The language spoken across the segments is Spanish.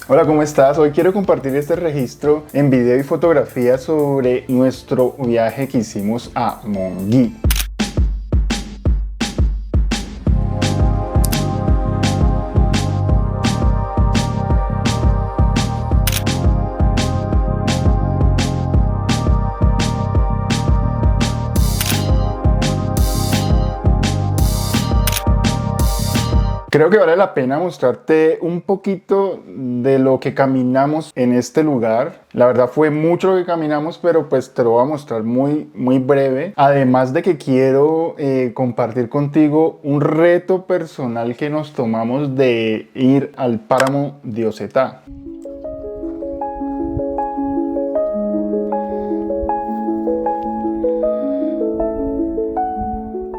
Hola, ¿cómo estás? Hoy quiero compartir este registro en video y fotografía sobre nuestro viaje que hicimos a Monguí. Creo que vale la pena mostrarte un poquito de lo que caminamos en este lugar. La verdad fue mucho lo que caminamos, pero pues te lo voy a mostrar muy breve. Además de que quiero compartir contigo un reto personal que nos tomamos de ir al páramo de Osetá.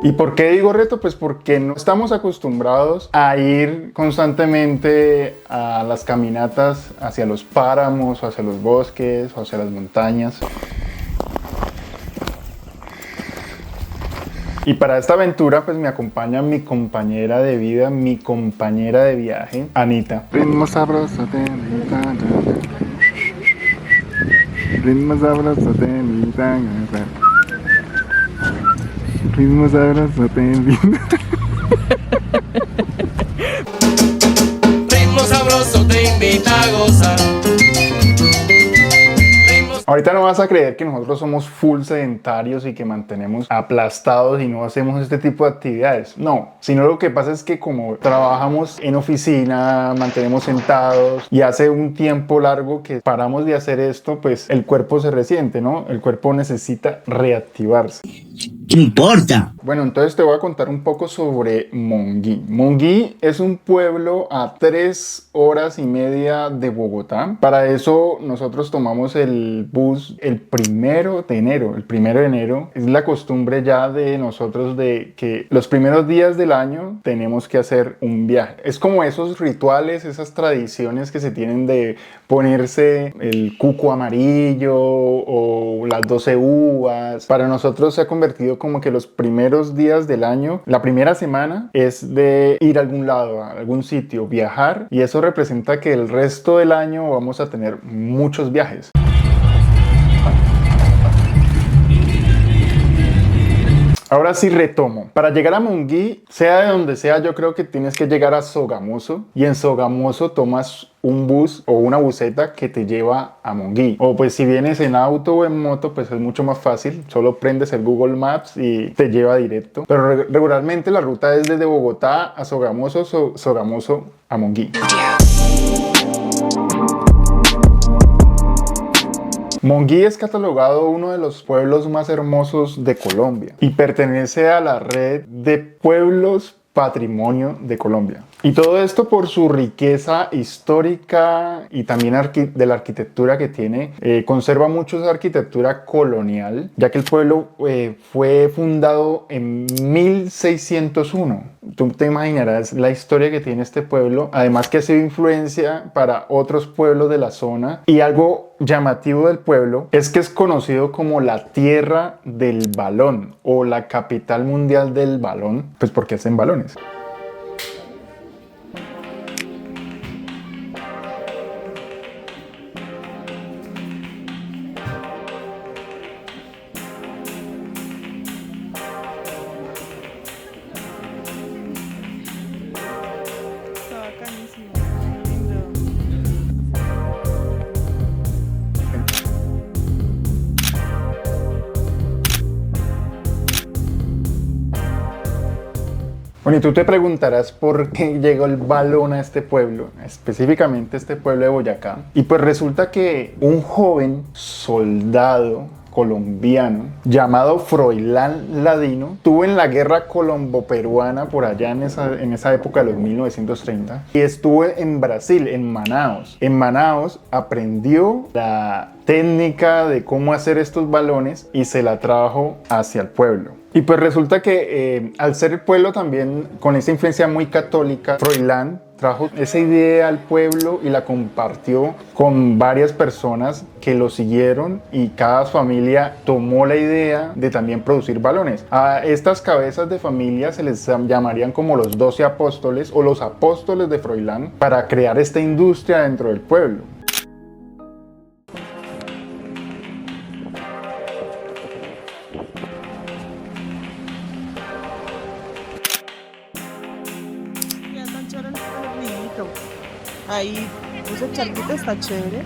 ¿Y por qué digo reto? Pues porque no estamos acostumbrados a ir constantemente a las caminatas hacia los páramos, o hacia los bosques, o hacia las montañas. Y para esta aventura pues me acompaña mi compañera de vida, mi compañera de viaje, Anita. Ritmo sabroso de mi tanga. Ritmo sabroso de mi tanga. Ritmo sabroso de mi tanga. Ritmo sabroso te invita a gozar. Ahorita no vas a creer que nosotros somos full sedentarios y que mantenemos aplastados y no hacemos este tipo de actividades. No, sino lo que pasa es que como trabajamos en oficina, mantenemos sentados y hace un tiempo largo que paramos de hacer esto, pues el cuerpo se resiente, ¿no? El cuerpo necesita reactivarse. ¿Qué importa? Bueno, entonces te voy a contar un poco sobre Monguí. Monguí es un pueblo a 3 horas y media de Bogotá. Para eso nosotros tomamos el bus el 1 de enero. El 1 de enero es la costumbre ya de nosotros de que los primeros días del año tenemos que hacer un viaje. Es como esos rituales, esas tradiciones que se tienen de ponerse el cuco amarillo o las 12 uvas. Para nosotros se ha convertido como que los primeros días del año, la primera semana es de ir a algún lado, a algún sitio, viajar, y eso representa que el resto del año vamos a tener muchos viajes. Ahora sí retomo. Para llegar a Monguí, sea de donde sea, yo creo que tienes que llegar a Sogamoso, y en Sogamoso tomas un bus o una buseta que te lleva a Monguí. O pues si vienes en auto o en moto, pues es mucho más fácil. Solo prendes el Google Maps y te lleva directo. Pero regularmente la ruta es desde Bogotá a Sogamoso, Sogamoso a Monguí. Monguí es catalogado uno de los pueblos más hermosos de Colombia y pertenece a la red de pueblos patrimonio de Colombia. Y todo esto por su riqueza histórica y también de la arquitectura que tiene. Conserva mucho esa arquitectura colonial, ya que el pueblo fue fundado en 1601. Tú te imaginarás la historia que tiene este pueblo, además que ha sido influencia para otros pueblos de la zona. Y algo llamativo del pueblo es que es conocido como la tierra del balón o la capital mundial del balón, pues porque hacen balones. Bueno, y tú te preguntarás por qué llegó el balón a este pueblo, específicamente este pueblo de Boyacá. Y pues resulta que un joven soldado colombiano llamado Froilán Ladino estuvo en la guerra colombo-peruana por allá en esa época de los 1930 y estuvo en Brasil, en Manaos. En Manaos aprendió la técnica de cómo hacer estos balones y se la trajo hacia el pueblo. Y pues resulta que al ser el pueblo también con esa influencia muy católica, Froilán trajo esa idea al pueblo y la compartió con varias personas que lo siguieron, y cada familia tomó la idea de también producir balones. A estas cabezas de familia se les llamarían como los 12 apóstoles o los apóstoles de Froilán, para crear esta industria dentro del pueblo. Ahí, ese charquito está chévere.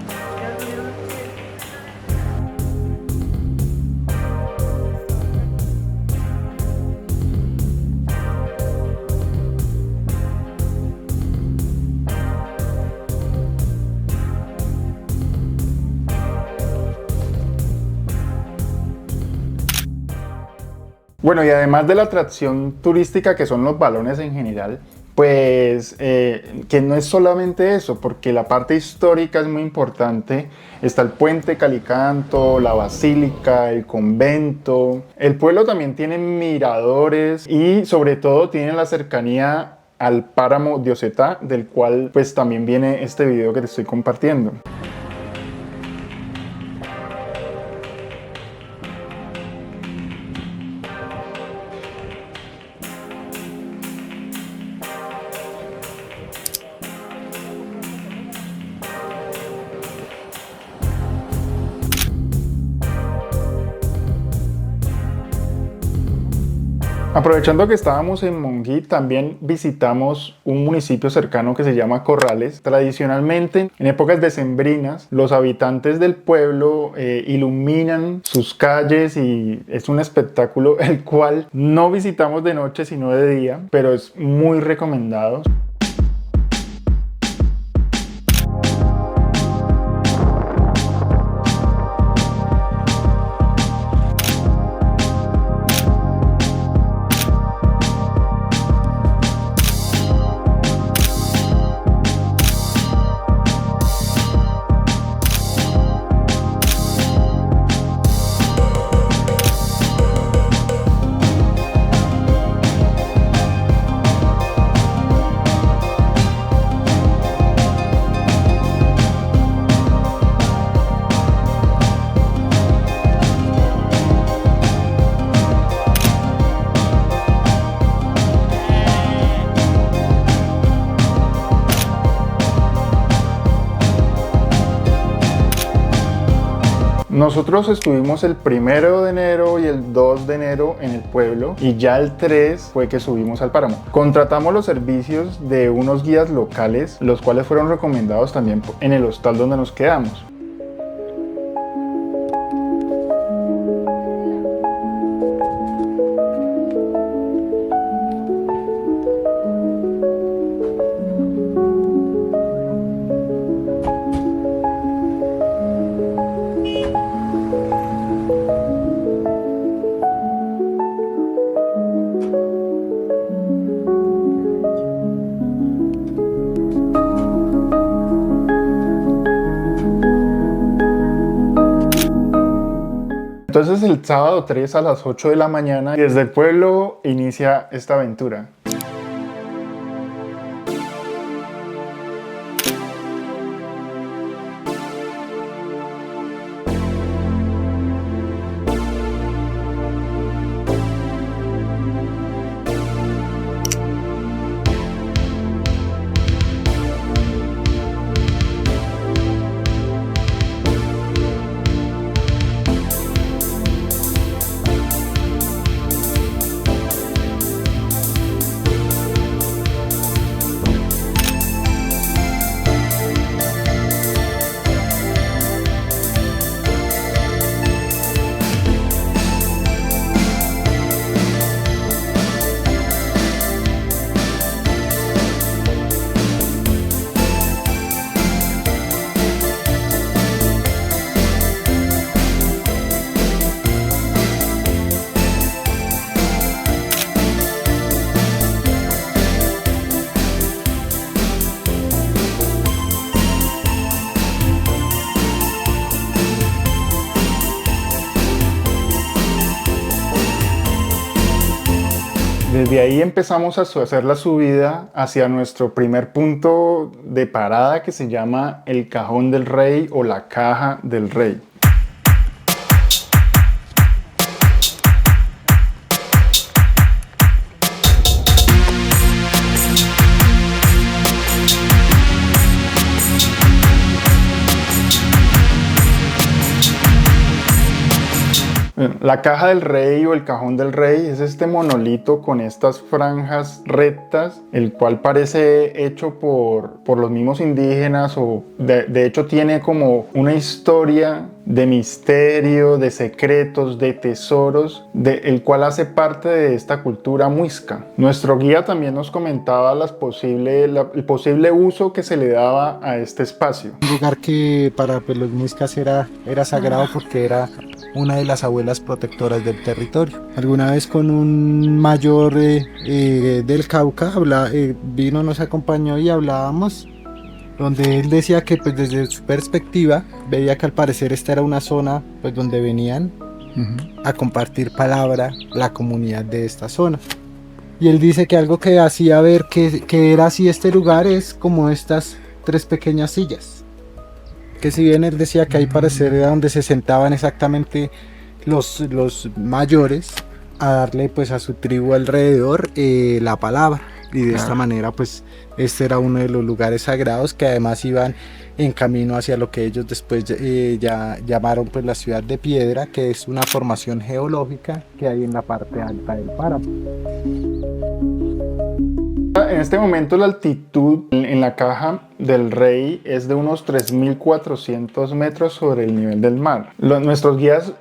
Bueno, y además de la atracción turística que son los balones en general, pues que no es solamente eso, porque la parte histórica es muy importante. Está el puente Calicanto, la basílica, el convento. El pueblo también tiene miradores y sobre todo tiene la cercanía al páramo de Osetá, del cual pues también viene este video que te estoy compartiendo. Aprovechando que estábamos en Monguí, también visitamos un municipio cercano que se llama Corrales. Tradicionalmente, en épocas decembrinas, los habitantes del pueblo iluminan sus calles y es un espectáculo el cual no visitamos de noche sino de día, pero es muy recomendado. Nosotros estuvimos el 1 de enero y el 2 de enero en el pueblo, y ya el 3 fue que subimos al páramo. Contratamos los servicios de unos guías locales, los cuales fueron recomendados también en el hostal donde nos quedamos. Entonces el sábado 3 a las 8 de la mañana, desde el pueblo inicia esta aventura. Desde ahí empezamos a hacer la subida hacia nuestro primer punto de parada que se llama el Cajón del Rey o la Caja del Rey. La Caja del Rey o el Cajón del Rey es este monolito con estas franjas rectas, el cual parece hecho por los mismos indígenas o de hecho tiene como una historia de misterio, de secretos, de tesoros, el cual hace parte de esta cultura muisca. Nuestro guía también nos comentaba el posible uso que se le daba a este espacio. Un lugar que para pues, los muiscas era sagrado porque era una de las abuelas protectoras del territorio. Alguna vez con un mayor del Cauca vino, nos acompañó y hablábamos, donde él decía que pues, desde su perspectiva veía que al parecer esta era una zona pues, donde venían a compartir palabra la comunidad de esta zona. Y él dice que algo que hacía ver que era así este lugar es como estas 3 pequeñas sillas. Que si bien él decía que ahí parecer era donde se sentaban exactamente los mayores a darle pues a su tribu alrededor la palabra, y de esta manera pues este era uno de los lugares sagrados que además iban en camino hacia lo que ellos después ya llamaron pues la ciudad de Piedra, que es una formación geológica que hay en la parte alta del páramo. En este momento la altitud en la Caja del Rey es de unos 3.400 metros sobre el nivel del mar. Nuestros guías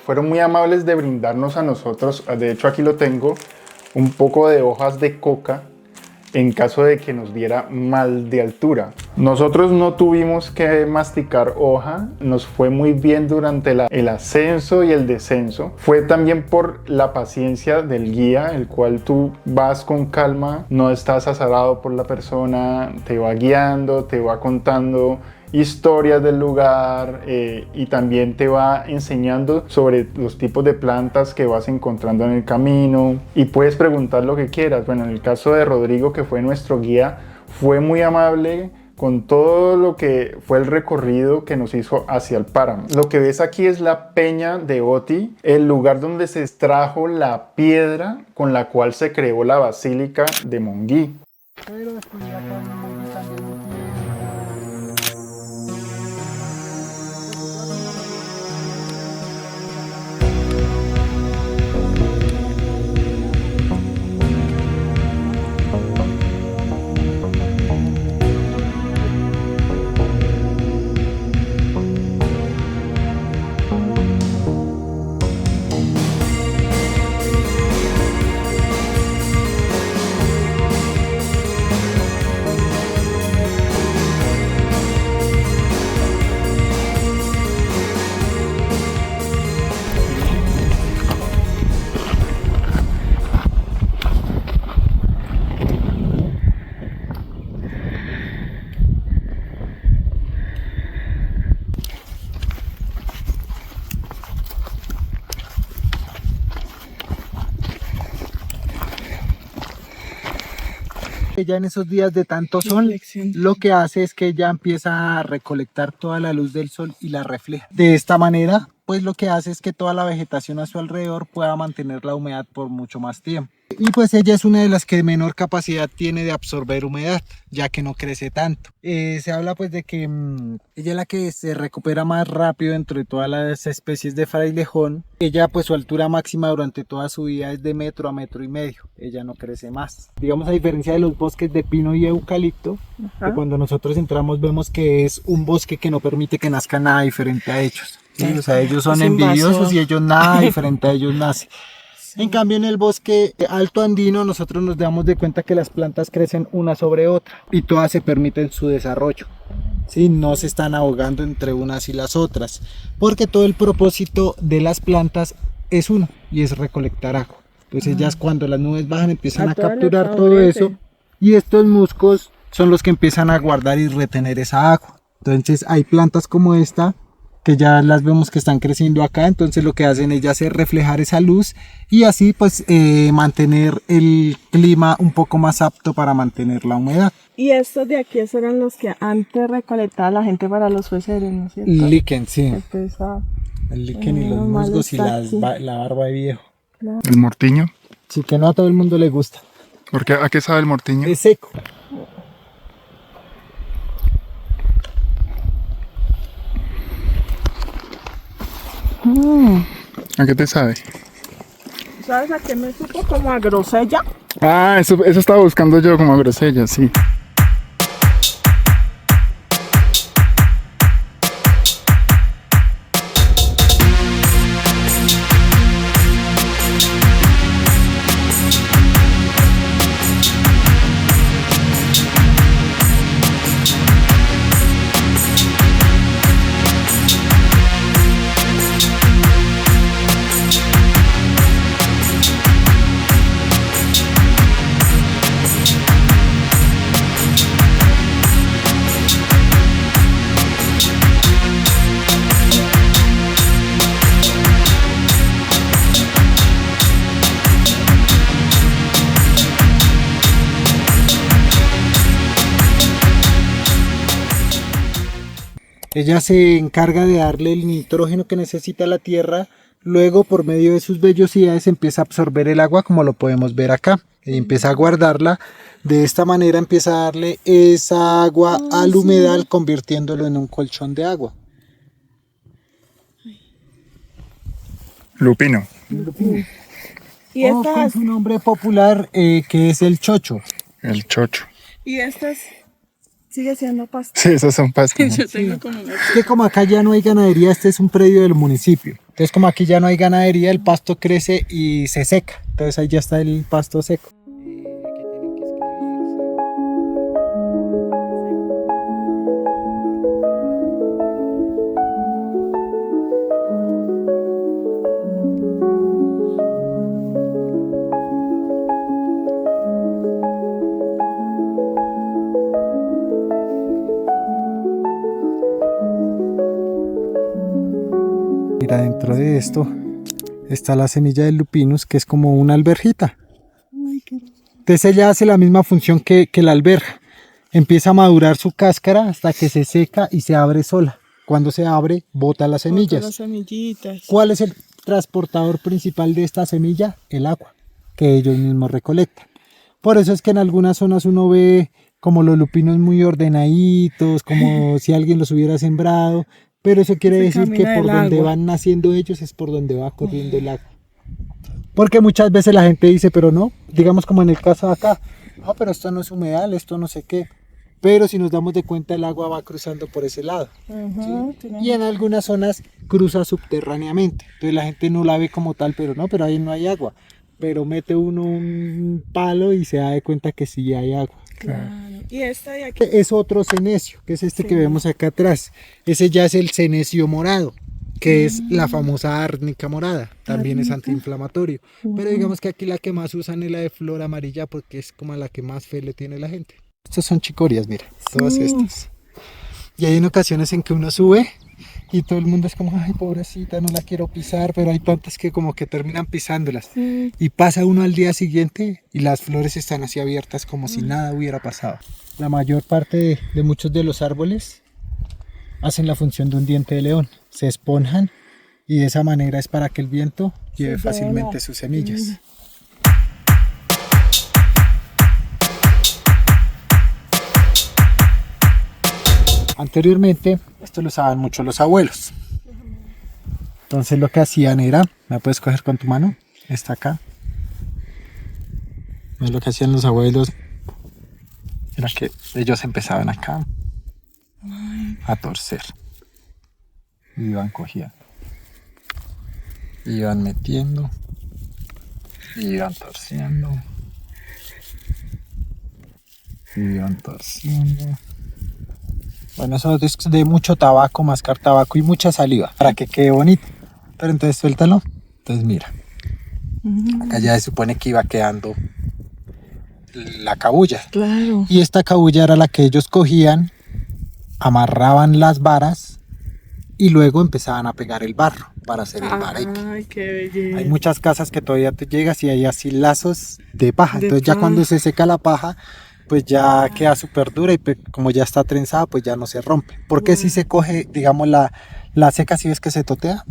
fueron muy amables de brindarnos a nosotros, de hecho aquí lo tengo, un poco de hojas de coca en caso de que nos diera mal de altura. Nosotros no tuvimos que masticar hoja, nos fue muy bien durante el ascenso y el descenso. Fue también por la paciencia del guía, el cual tú vas con calma, no estás azarado por la persona, te va guiando, te va contando historias del lugar y también te va enseñando sobre los tipos de plantas que vas encontrando en el camino y puedes preguntar lo que quieras. Bueno, en el caso de Rodrigo, que fue nuestro guía, fue muy amable con todo lo que fue el recorrido que nos hizo hacia el páramo. Lo que ves aquí es la Peña de Oti, el lugar donde se extrajo la piedra con la cual se creó la Basílica de Monguí. Ella en esos días de tanto sol, lo que hace es que ella empieza a recolectar toda la luz del sol y la refleja. De esta manera, pues lo que hace es que toda la vegetación a su alrededor pueda mantener la humedad por mucho más tiempo. Y pues ella es una de las que menor capacidad tiene de absorber humedad, ya que no crece tanto. Se habla pues de que ella es la que se recupera más rápido entre todas las especies de frailejón. Ella pues su altura máxima durante toda su vida es de 1 a 1,5 metros. Ella no crece más. Digamos, a diferencia de los bosques de pino y eucalipto, que cuando nosotros entramos vemos que es un bosque que no permite que nazca nada diferente a ellos. ¿Sí? O sea, ellos son envidiosos y ellos nada diferente a ellos nace. En cambio, en el bosque alto andino nosotros nos damos de cuenta que las plantas crecen una sobre otra y todas se permiten su desarrollo. ¿Sí? No se están ahogando entre unas y las otras, porque todo el propósito de las plantas es uno, y es recolectar agua. Entonces ellas, cuando las nubes bajan, empiezan a capturar todo eso, y estos musgos son los que empiezan a guardar y retener esa agua. Entonces hay plantas como esta que ya las vemos que están creciendo acá, entonces lo que hacen es hacer reflejar esa luz y así pues mantener el clima un poco más apto para mantener la humedad. Y estos de aquí, esos eran los que antes recolectaba la gente para los peseros, ¿no es cierto? Liquen, sí. El pesado. El liquen y los Menos mal musgos y está aquí. la barba de viejo. El mortiño. Sí, que no a todo el mundo le gusta. ¿Por qué? ¿A qué sabe el mortiño? Es seco. ¿A qué te sabe? ¿Sabes a qué me supo? Como a grosella. Ah, eso estaba buscando yo como grosella, sí. Ella se encarga de darle el nitrógeno que necesita la tierra, luego por medio de sus vellosidades empieza a absorber el agua como lo podemos ver acá y empieza a guardarla. De esta manera empieza a darle esa agua al humedal convirtiéndolo en un colchón de agua. Lupino. Y O con estas, su nombre popular que es el chocho. El chocho. y estas sigue siendo pasto. Sí, esos son pastos. Yo tengo como una... Es que como acá ya no hay ganadería, este es un predio del municipio. Entonces como aquí ya no hay ganadería, el pasto crece y se seca. Entonces ahí ya está el pasto seco. Mira, dentro de esto está la semilla del lupinus, que es como una alberjita. Entonces ella hace la misma función que la alberja. Empieza a madurar su cáscara hasta que se seca y se abre sola. Cuando se abre, bota las semillas. Las semillitas. ¿Cuál es el transportador principal de esta semilla? El agua, que ellos mismos recolectan. Por eso es que en algunas zonas uno ve como los lupinos muy ordenaditos, como si alguien los hubiera sembrado. Pero eso quiere Se decir que camina por el donde agua. van naciendo ellos es por donde va corriendo el agua. Porque muchas veces la gente dice, pero no, digamos como en el caso de acá, no, pero esto no es humedal, esto no sé qué. Pero si nos damos de cuenta, el agua va cruzando por ese lado. Y en algunas zonas cruza subterráneamente. Entonces la gente no la ve como tal, pero no, pero ahí no hay agua. Pero mete uno un palo y se da de cuenta que sí hay agua. Claro. Y esta de aquí. Es otro cenecio, que es este que vemos acá atrás. Ese ya es el cenecio morado, que es la famosa árnica morada. También es antiinflamatorio. Pero digamos que aquí la que más usan es la de flor amarilla porque es como la que más fe le tiene la gente. Estos son chicorias, mira, todas estas. Y hay en ocasiones en que uno sube y todo el mundo es como, ay, pobrecita, no la quiero pisar, pero hay tantas que como que terminan pisándolas. Y pasa uno al día siguiente y las flores están así abiertas como si nada hubiera pasado. La mayor parte de muchos de los árboles hacen la función de un diente de león. Se esponjan y de esa manera es para que el viento lleve fácilmente sus semillas. Anteriormente, esto lo usaban mucho los abuelos. Entonces lo que hacían era, ¿me puedes coger con tu mano? Está acá. Lo que hacían los abuelos era que ellos empezaban acá a torcer. Y iban cogiendo. Iban metiendo. Iban torciendo. Iban torciendo. Bueno, eso es de mucho tabaco, mascar tabaco y mucha saliva para que quede bonito. Pero entonces suéltalo. Entonces mira. Acá ya se supone que iba quedando la cabulla. Claro. Y esta cabulla era la que ellos cogían, amarraban las varas y luego empezaban a pegar el barro para hacer el bareque. Ay, qué belleza. Hay muchas casas que todavía te llegas y hay así lazos de paja. De Entonces ya cuando paja. se seca la paja, pues ya queda súper dura y como ya está trenzada, pues ya no se rompe. Porque si se coge, digamos, la seca, si ves que se totea,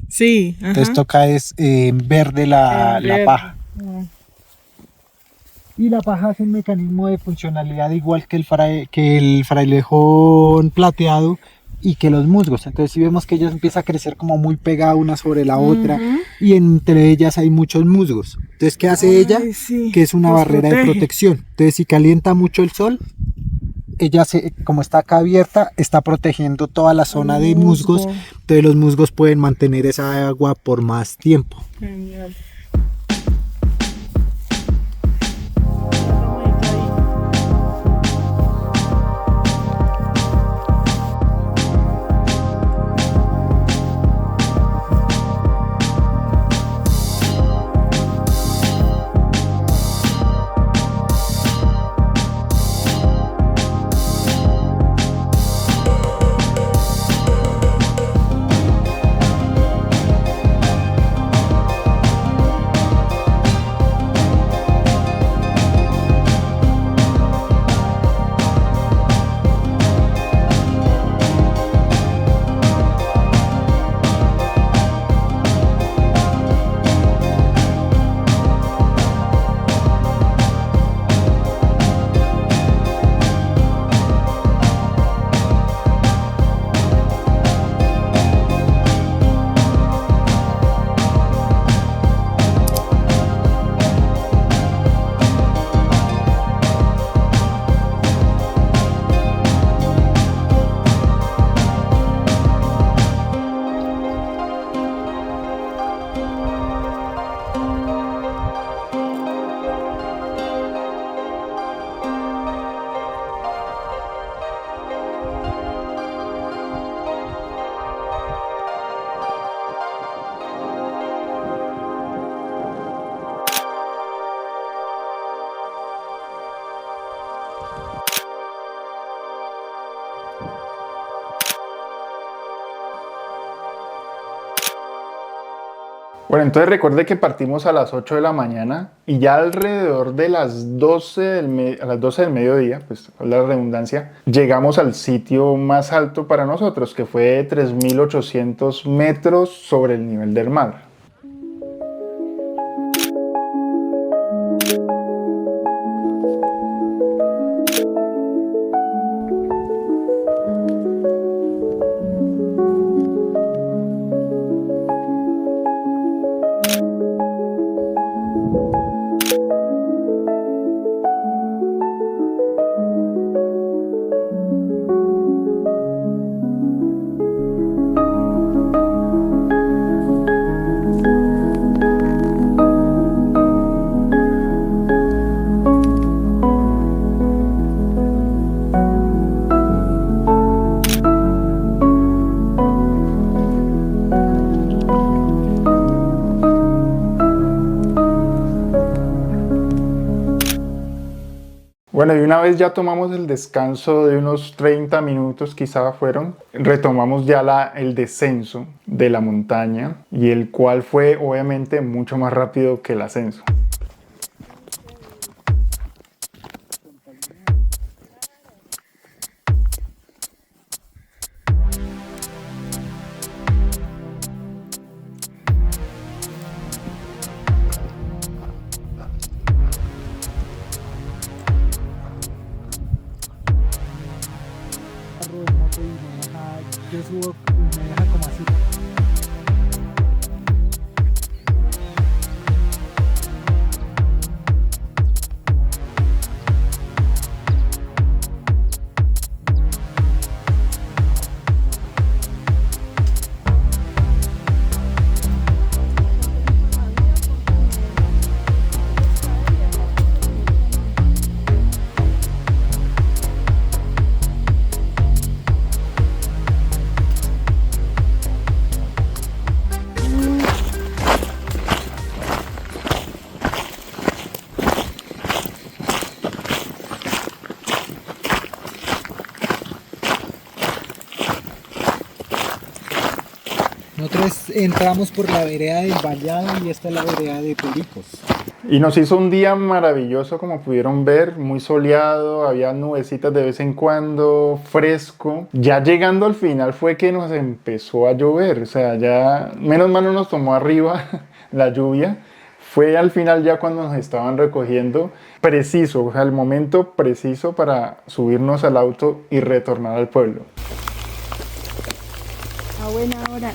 Sí, ajá. entonces toca es verde la Verde. paja. Ah. Y la paja es un mecanismo de funcionalidad igual que el frailejón plateado y que los musgos. Entonces si vemos que ellos empieza a crecer como muy pegada una sobre la otra y entre ellas hay muchos musgos. Entonces ¿qué hace ella? Ay, sí, Que es una los barrera de protege. protección. Entonces si calienta mucho el sol, ella como está acá abierta, está protegiendo toda la zona de musgos. Musgo. Entonces los musgos pueden mantener esa agua por más tiempo. Genial. Bueno, entonces recuerde que partimos a las 8 de la mañana y ya alrededor de las 12 a las 12 del mediodía, pues la redundancia, llegamos al sitio más alto para nosotros, que fue 3.800 metros sobre el nivel del mar. Bueno, y una vez ya tomamos el descanso de unos 30 minutos, quizá fueron, retomamos ya el descenso de la montaña, y el cual fue obviamente mucho más rápido que el ascenso. Yo subo y me deja como así. entramos por la vereda del Vallado y esta es la vereda de Pericos. Y nos hizo un día maravilloso, como pudieron ver, muy soleado, había nubecitas de vez en cuando, fresco. Ya llegando al final fue que nos empezó a llover, o sea, ya menos mal no nos tomó arriba la lluvia. Fue al final ya cuando nos estaban recogiendo, preciso, o sea, el momento preciso para subirnos al auto y retornar al pueblo. A buena hora.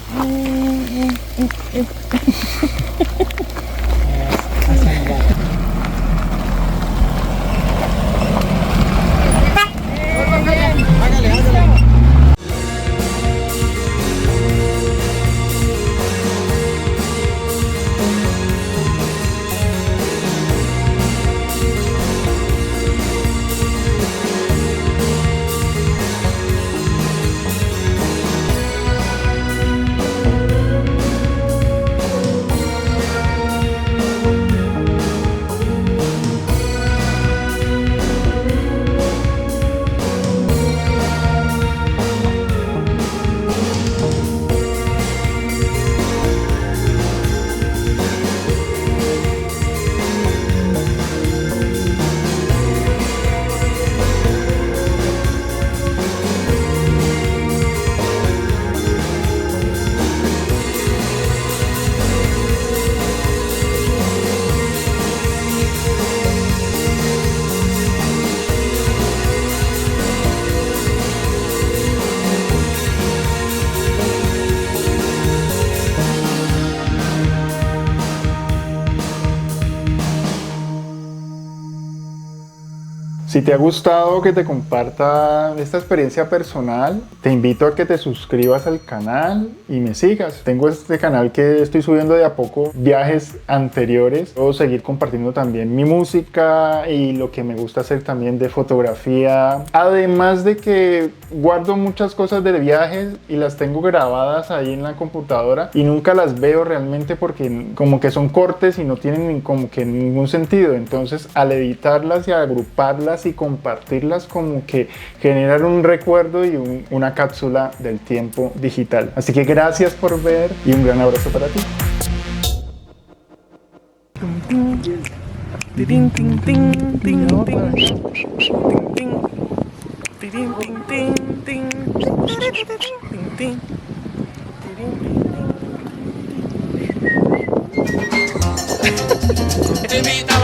Si te ha gustado que te comparta esta experiencia personal, te invito a que te suscribas al canal y me sigas. Tengo este canal que estoy subiendo de a poco viajes anteriores. Puedo seguir compartiendo también mi música y lo que me gusta hacer también de fotografía. Además de que guardo muchas cosas de viajes y las tengo grabadas ahí en la computadora y nunca las veo realmente porque como que son cortes y no tienen como que ningún sentido. Entonces al editarlas y agruparlas y compartirlas como que generar un recuerdo y una cápsula del tiempo digital. Así que gracias por ver y un gran abrazo para ti. Te invita